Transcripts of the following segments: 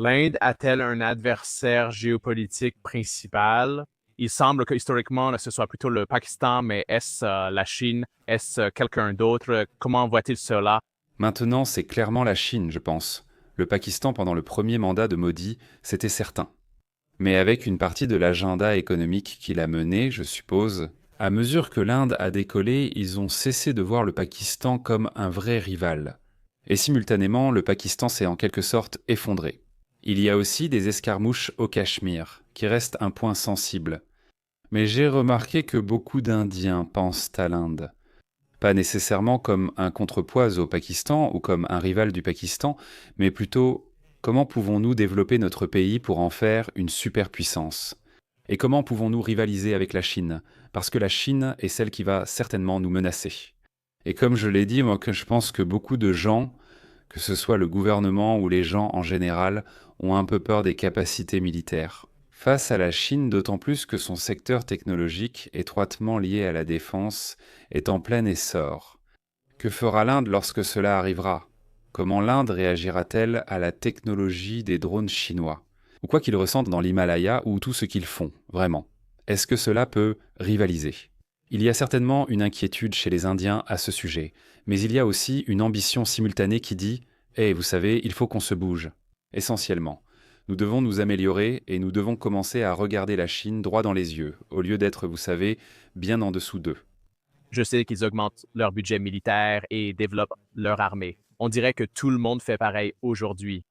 L'Inde a-t-elle un adversaire géopolitique principal? Il semble que historiquement, ce soit plutôt le Pakistan, mais est-ce la Chine? Est-ce quelqu'un d'autre? Comment voit-il cela? Maintenant, c'est clairement la Chine, je pense. Le Pakistan, pendant le premier mandat de Modi, c'était certain. Mais avec une partie de l'agenda économique qu'il a mené, je suppose, à mesure que l'Inde a décollé, ils ont cessé de voir le Pakistan comme un vrai rival. Et simultanément, le Pakistan s'est en quelque sorte effondré. Il y a aussi des escarmouches au Cachemire, qui restent un point sensible. Mais j'ai remarqué que beaucoup d'Indiens pensent à l'Inde. Pas nécessairement comme un contrepoids au Pakistan ou comme un rival du Pakistan, mais plutôt comment pouvons-nous développer notre pays pour en faire une superpuissance? Et comment pouvons-nous rivaliser avec la Chine? Parce que la Chine est celle qui va certainement nous menacer. Et comme je l'ai dit, moi, que je pense que beaucoup de gens, que ce soit le gouvernement ou les gens en général, ont un peu peur des capacités militaires. Face à la Chine, d'autant plus que son secteur technologique, étroitement lié à la défense, est en plein essor. Que fera l'Inde lorsque cela arrivera? Comment l'Inde réagira-t-elle à la technologie des drones chinois? Ou quoi qu'ils ressentent dans l'Himalaya ou tout ce qu'ils font, vraiment? Est-ce que cela peut rivaliser? Il y a certainement une inquiétude chez les Indiens à ce sujet, mais il y a aussi une ambition simultanée qui dit « vous savez, il faut qu'on se bouge. » Essentiellement. Nous devons nous améliorer et nous devons commencer à regarder la Chine droit dans les yeux, au lieu d'être, vous savez, bien en dessous d'eux. Je sais qu'ils augmentent leur budget militaire et développent leur armée. On dirait que tout le monde fait pareil aujourd'hui.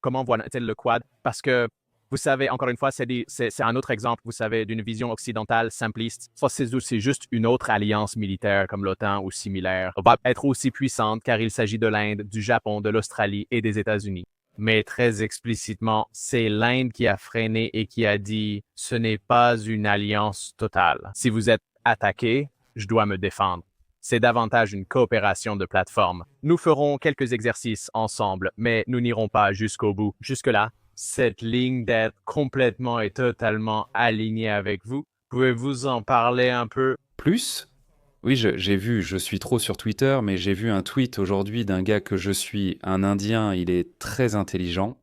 Comment voit-elle le Quad? Parce que, vous savez, encore une fois, c'est un autre exemple, vous savez, d'une vision occidentale simpliste. Ça, c'est juste une autre alliance militaire comme l'OTAN ou similaire. Va être aussi puissante car il s'agit de l'Inde, du Japon, de l'Australie et des États-Unis. Mais très explicitement, c'est l'Inde qui a freiné et qui a dit ce n'est pas une alliance totale. Si vous êtes attaqué, je dois me défendre. C'est davantage une coopération de plateforme. Nous ferons quelques exercices ensemble, mais nous n'irons pas jusqu'au bout. Jusque-là, cette ligne d'être complètement et totalement alignée avec vous. Pouvez-vous en parler un peu? Plus? Oui, j'ai vu, je suis trop sur Twitter, mais j'ai vu un tweet aujourd'hui d'un gars que je suis, un Indien, il est très intelligent.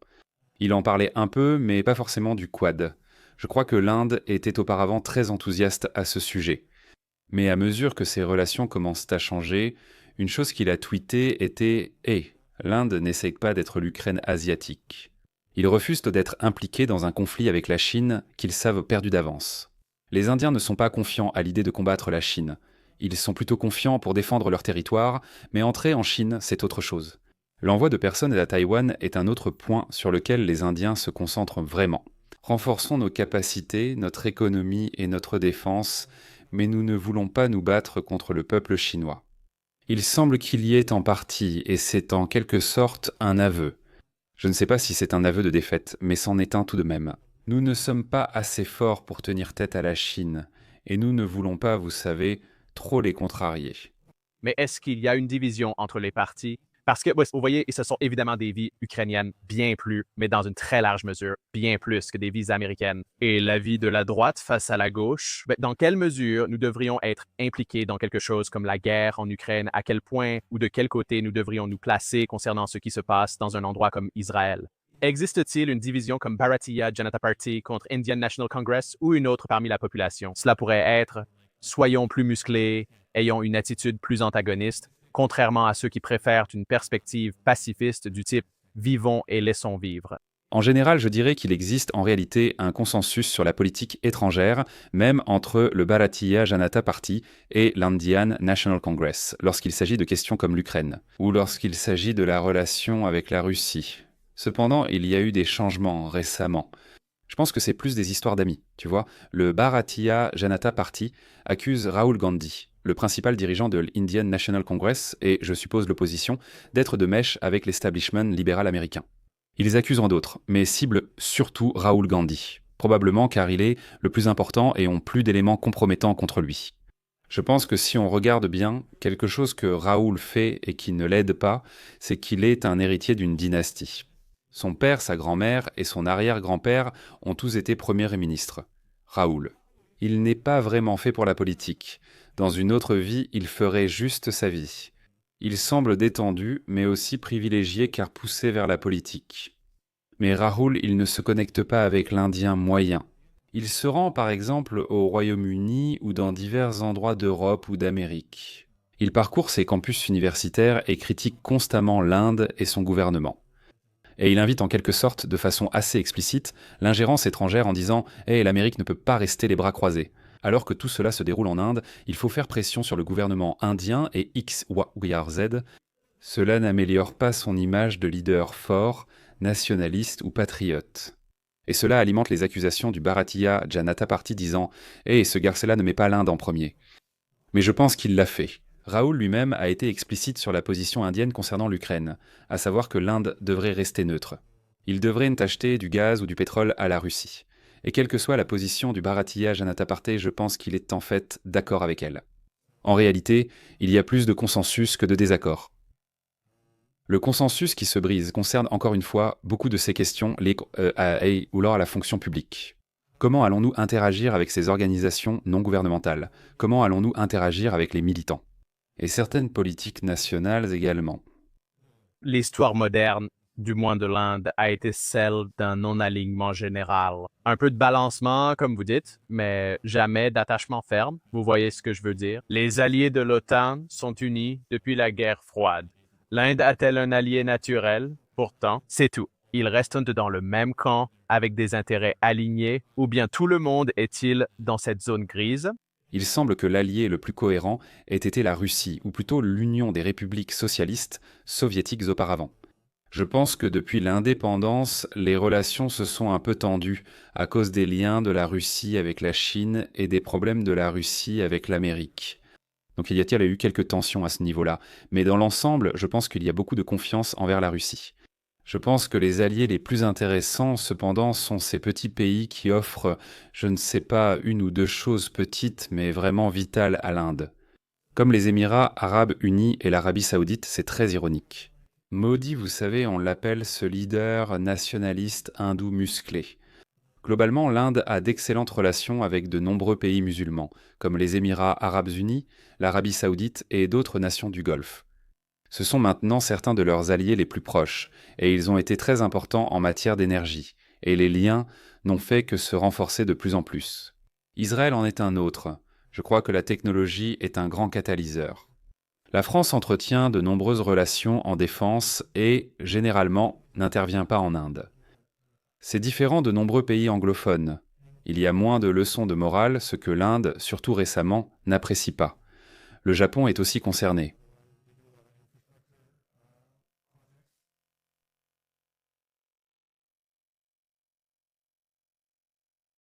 Il en parlait un peu, mais pas forcément du Quad. Je crois que l'Inde était auparavant très enthousiaste à ce sujet. Mais à mesure que ses relations commencent à changer, une chose qu'il a tweetée était « l'Inde n'essaye pas d'être l'Ukraine asiatique. » Ils refusent d'être impliqués dans un conflit avec la Chine qu'ils savent perdu d'avance. Les Indiens ne sont pas confiants à l'idée de combattre la Chine. Ils sont plutôt confiants pour défendre leur territoire, mais entrer en Chine, c'est autre chose. L'envoi de personnes à Taïwan est un autre point sur lequel les Indiens se concentrent vraiment. Renforçons nos capacités, notre économie et notre défense, mais nous ne voulons pas nous battre contre le peuple chinois. Il semble qu'il y ait en partie, et c'est en quelque sorte un aveu. Je ne sais pas si c'est un aveu de défaite, mais c'en est un tout de même. Nous ne sommes pas assez forts pour tenir tête à la Chine, et nous ne voulons pas, vous savez, trop les contrarier. Mais est-ce qu'il y a une division entre les partis? Parce que, vous voyez, ce sont évidemment des vies ukrainiennes, bien plus, mais dans une très large mesure, bien plus que des vies américaines. Et la vie de la droite face à la gauche, dans quelle mesure nous devrions être impliqués dans quelque chose comme la guerre en Ukraine? À quel point ou de quel côté nous devrions nous placer concernant ce qui se passe dans un endroit comme Israël? Existe-t-il une division comme Bharatiya Janata Party contre Indian National Congress ou une autre parmi la population? Cela pourrait être soyons plus musclés, ayons une attitude plus antagoniste, contrairement à ceux qui préfèrent une perspective pacifiste du type vivons et laissons vivre. En général, je dirais qu'il existe en réalité un consensus sur la politique étrangère, même entre le Bharatiya Janata Party et l'Indian National Congress, lorsqu'il s'agit de questions comme l'Ukraine, ou lorsqu'il s'agit de la relation avec la Russie. Cependant, il y a eu des changements récemment. Je pense que c'est plus des histoires d'amis, tu vois. Le Bharatiya Janata Party accuse Rahul Gandhi, le principal dirigeant de l'Indian National Congress, et je suppose l'opposition, d'être de mèche avec l'establishment libéral américain. Ils accusent en d'autres, mais ciblent surtout Rahul Gandhi, probablement car il est le plus important et ont plus d'éléments compromettants contre lui. Je pense que si on regarde bien, quelque chose que Rahul fait et qui ne l'aide pas, c'est qu'il est un héritier d'une dynastie. Son père, sa grand-mère et son arrière-grand-père ont tous été premiers ministres. Rahul. Il n'est pas vraiment fait pour la politique. Dans une autre vie, il ferait juste sa vie. Il semble détendu, mais aussi privilégié car poussé vers la politique. Mais Rahul, il ne se connecte pas avec l'Indien moyen. Il se rend par exemple au Royaume-Uni ou dans divers endroits d'Europe ou d'Amérique. Il parcourt ses campus universitaires et critique constamment l'Inde et son gouvernement. Et il invite en quelque sorte, de façon assez explicite, l'ingérence étrangère en disant « Hey, l'Amérique ne peut pas rester les bras croisés ». Alors que tout cela se déroule en Inde, il faut faire pression sur le gouvernement indien et X, Y, Z. Cela n'améliore pas son image de leader fort, nationaliste ou patriote. Et cela alimente les accusations du Bharatiya Janata Party disant « Hey, ce garçon-là ne met pas l'Inde en premier ». Mais je pense qu'il l'a fait. Rahul lui-même a été explicite sur la position indienne concernant l'Ukraine, à savoir que l'Inde devrait rester neutre. Il devrait acheter du gaz ou du pétrole à la Russie. Et quelle que soit la position du Bharatiya Janata Party, je pense qu'il est en fait d'accord avec elle. En réalité, il y a plus de consensus que de désaccord. Le consensus qui se brise concerne encore une fois beaucoup de ces questions liées ou lors à la fonction publique. Comment allons-nous interagir avec ces organisations non gouvernementales? Comment allons-nous interagir avec les militants? Et certaines politiques nationales également. L'histoire moderne, du moins de l'Inde, a été celle d'un non-alignement général. Un peu de balancement, comme vous dites, mais jamais d'attachement ferme. Vous voyez ce que je veux dire? Les alliés de l'OTAN sont unis depuis la guerre froide. L'Inde a-t-elle un allié naturel? Pourtant, c'est tout. Ils restent dans le même camp avec des intérêts alignés, ou bien tout le monde est-il dans cette zone grise? Il semble que l'allié le plus cohérent ait été la Russie, ou plutôt l'Union des républiques socialistes soviétiques auparavant. Je pense que depuis l'indépendance, les relations se sont un peu tendues à cause des liens de la Russie avec la Chine et des problèmes de la Russie avec l'Amérique. Donc il y a eu quelques tensions à ce niveau-là, mais dans l'ensemble, je pense qu'il y a beaucoup de confiance envers la Russie. Je pense que les alliés les plus intéressants, cependant, sont ces petits pays qui offrent, je ne sais pas, une ou deux choses petites, mais vraiment vitales à l'Inde. Comme les Émirats arabes unis et l'Arabie saoudite, c'est très ironique. Modi, vous savez, on l'appelle ce leader nationaliste hindou musclé. Globalement, l'Inde a d'excellentes relations avec de nombreux pays musulmans, comme les Émirats arabes unis, l'Arabie saoudite et d'autres nations du Golfe. Ce sont maintenant certains de leurs alliés les plus proches, et ils ont été très importants en matière d'énergie, et les liens n'ont fait que se renforcer de plus en plus. Israël en est un autre. Je crois que la technologie est un grand catalyseur. La France entretient de nombreuses relations en défense et, généralement, n'intervient pas en Inde. C'est différent de nombreux pays anglophones. Il y a moins de leçons de morale, ce que l'Inde, surtout récemment, n'apprécie pas. Le Japon est aussi concerné.